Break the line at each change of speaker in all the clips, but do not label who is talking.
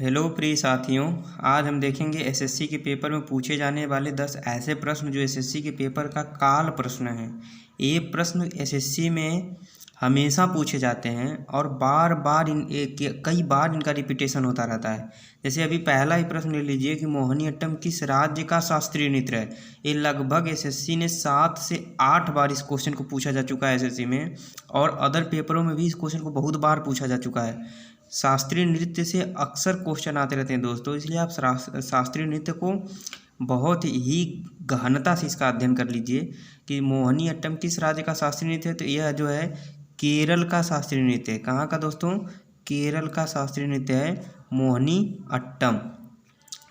Hello प्रिय साथियों, आज हम देखेंगे एसएससी के पेपर में पूछे जाने वाले 10 ऐसे प्रश्न जो एसएससी के पेपर का काल प्रश्न है। ये प्रश्न एसएससी में हमेशा पूछे जाते हैं और बार बार कई बार इनका रिपीटेशन होता रहता है। जैसे अभी पहला ही प्रश्न ले लीजिए कि मोहिनीअट्टम किस राज्य का शास्त्रीय नृत्य है। ये लगभग एसएससी ने 7 से 8 बार इस क्वेश्चन को पूछा जा चुका है एसएससी में, और अदर पेपरों में भी इस क्वेश्चन को बहुत बार पूछा जा चुका है। शास्त्रीय नृत्य से अक्सर क्वेश्चन आते रहते हैं दोस्तों, इसलिए आप शास्त्रीय नृत्य को बहुत ही गहनता से इसका अध्ययन कर लीजिए कि मोहिनीअट्टम किस राज्य का शास्त्रीय नृत्य है। तो यह जो है केरल का शास्त्रीय नृत्य है। कहाँ का दोस्तों? केरल का शास्त्रीय नृत्य है मोहिनीअट्टम।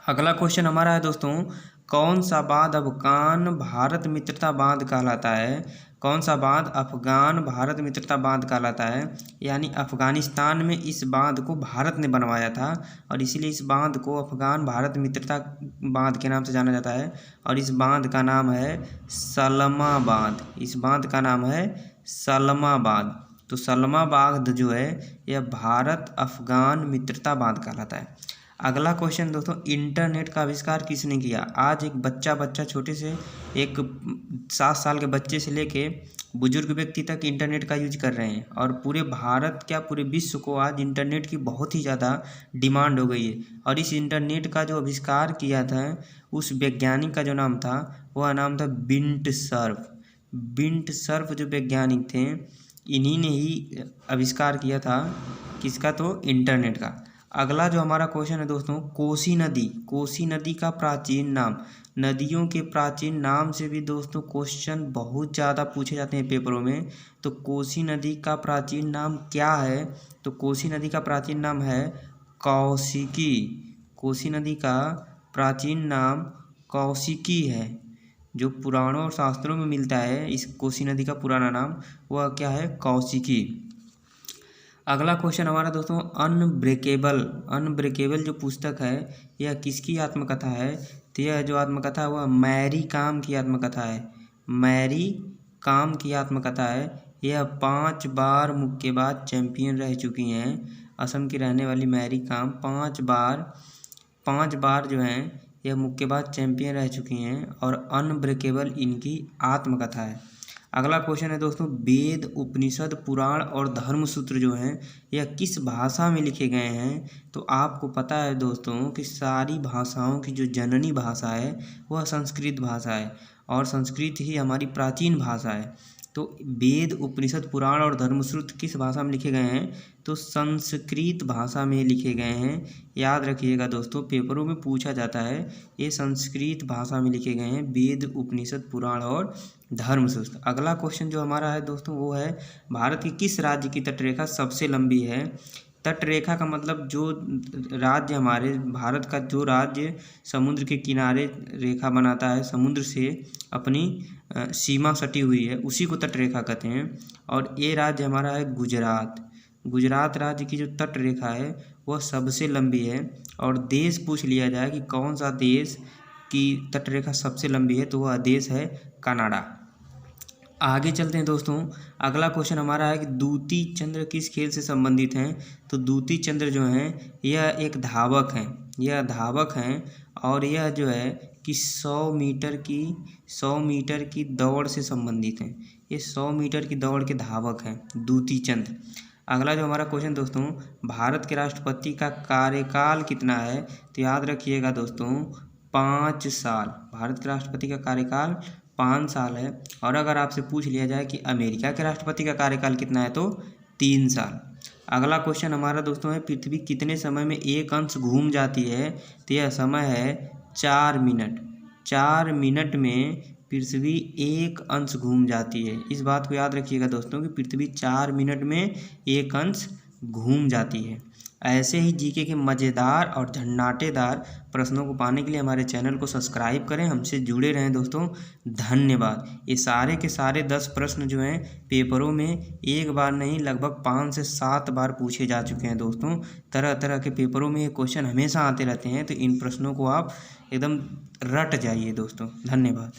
अगला क्वेश्चन हमारा है दोस्तों, कौन सा बांध अफगान भारत मित्रता बांध कहलाता है? कौन सा बांध अफगान भारत मित्रता बांध कहलाता है? यानी अफगानिस्तान में इस बांध को भारत ने बनवाया था और इसीलिए इस बांध को अफगान भारत मित्रता बांध के नाम से जाना जाता है। और इस बांध का नाम है सलमा बांध। इस बांध का नाम है सलमा बांध। तो सलमा बांध जो है यह भारत अफगान मित्रता बांध कहलाता है। अगला क्वेश्चन दोस्तों, इंटरनेट का आविष्कार किसने किया? आज एक बच्चा छोटे से एक 7 साल के बच्चे से लेके बुजुर्ग व्यक्ति तक इंटरनेट का यूज कर रहे हैं, और पूरे भारत क्या पूरे विश्व को आज इंटरनेट की बहुत ही ज़्यादा डिमांड हो गई है। और इस इंटरनेट का जो आविष्कार किया था उस वैज्ञानिक का जो नाम था वह नाम था बिंट सर्फ। बिंट सर्फ जो वैज्ञानिक थे इन्हीं ने ही आविष्कार किया था किसका? तो इंटरनेट का। अगला जो हमारा क्वेश्चन है दोस्तों, कोसी नदी। कोसी नदी का प्राचीन नाम। नदियों के प्राचीन नाम से भी दोस्तों क्वेश्चन बहुत ज़्यादा पूछे जाते हैं पेपरों में। तो कोसी नदी का प्राचीन नाम क्या है? तो कोसी नदी का प्राचीन नाम है कौशिकी। कोसी नदी का प्राचीन नाम कौशिकी है, जो पुराणों और शास्त्रों में मिलता है। इस कोसी नदी का पुराना नाम वह क्या है? कौशिकी। अगला क्वेश्चन हमारा दोस्तों, अनब्रेकेबल जो पुस्तक है यह किसकी आत्मकथा है? तो यह जो आत्मकथा है वह मैरी कॉम की आत्मकथा है। मैरी कॉम की आत्मकथा है। यह 5 बार मुक्केबाज चैंपियन रह चुकी हैं। असम की रहने वाली मैरी कॉम 5 बार जो हैं यह मुक्केबाज चैंपियन रह चुकी हैं, और अनब्रेकेबल इनकी आत्मकथा है। अगला क्वेश्चन है दोस्तों, वेद, उपनिषद, पुराण और धर्मसूत्र जो हैं यह किस भाषा में लिखे गए हैं? तो आपको पता है दोस्तों कि सारी भाषाओं की जो जननी भाषा है वह संस्कृत भाषा है, और संस्कृत ही हमारी प्राचीन भाषा है। तो वेद, उपनिषद, पुराण और धर्मसूत्र किस भाषा में लिखे गए हैं? तो संस्कृत भाषा में लिखे गए हैं। याद रखिएगा दोस्तों, पेपरों में पूछा जाता है, ये संस्कृत भाषा में लिखे गए हैं वेद, उपनिषद, पुराण और धर्मसूत्र। अगला क्वेश्चन जो हमारा है दोस्तों वो है, भारत की किस राज्य की तटरेखा सबसे लंबी है? तटरेखा का मतलब जो राज्य हमारे भारत का जो राज्य समुद्र के किनारे रेखा बनाता है, समुद्र से अपनी सीमा सटी हुई है, उसी को तटरेखा कहते हैं। और ये राज्य हमारा है गुजरात। गुजरात राज्य की जो तटरेखा है वह सबसे लंबी है। और देश पूछ लिया जाए कि कौन सा देश की तटरेखा सबसे लंबी है, तो वह देश है कनाडा। आगे चलते हैं दोस्तों। अगला क्वेश्चन हमारा है कि दूती चंद्र किस खेल से संबंधित हैं? तो दूती चंद्र जो हैं यह एक धावक हैं। यह धावक हैं, और यह जो है कि 100 मीटर की दौड़ से संबंधित हैं। ये 100 मीटर की दौड़ के धावक हैं दूती चंद्र। अगला जो हमारा क्वेश्चन दोस्तों, भारत के राष्ट्रपति का कार्यकाल कितना है? तो याद रखिएगा दोस्तों 5 साल। भारत के राष्ट्रपति का कार्यकाल 5 साल है। और अगर आपसे पूछ लिया जाए कि अमेरिका के राष्ट्रपति का कार्यकाल कितना है, तो 3 साल। अगला क्वेश्चन हमारा दोस्तों है, पृथ्वी कितने समय में एक अंश घूम जाती है? तो यह समय है 4 मिनट। 4 मिनट में पृथ्वी एक अंश घूम जाती है। इस बात को याद रखिएगा दोस्तों कि पृथ्वी 4 मिनट में एक अंश घूम जाती है। ऐसे ही जीके के मज़ेदार और झन्नाटेदार प्रश्नों को पाने के लिए हमारे चैनल को सब्सक्राइब करें, हमसे जुड़े रहें दोस्तों। धन्यवाद। ये सारे के सारे 10 प्रश्न जो हैं पेपरों में एक बार नहीं लगभग 5 से 7 बार पूछे जा चुके हैं दोस्तों। तरह तरह के पेपरों में ये क्वेश्चन हमेशा आते रहते हैं, तो इन प्रश्नों को आप एकदम रट जाइए दोस्तों। धन्यवाद।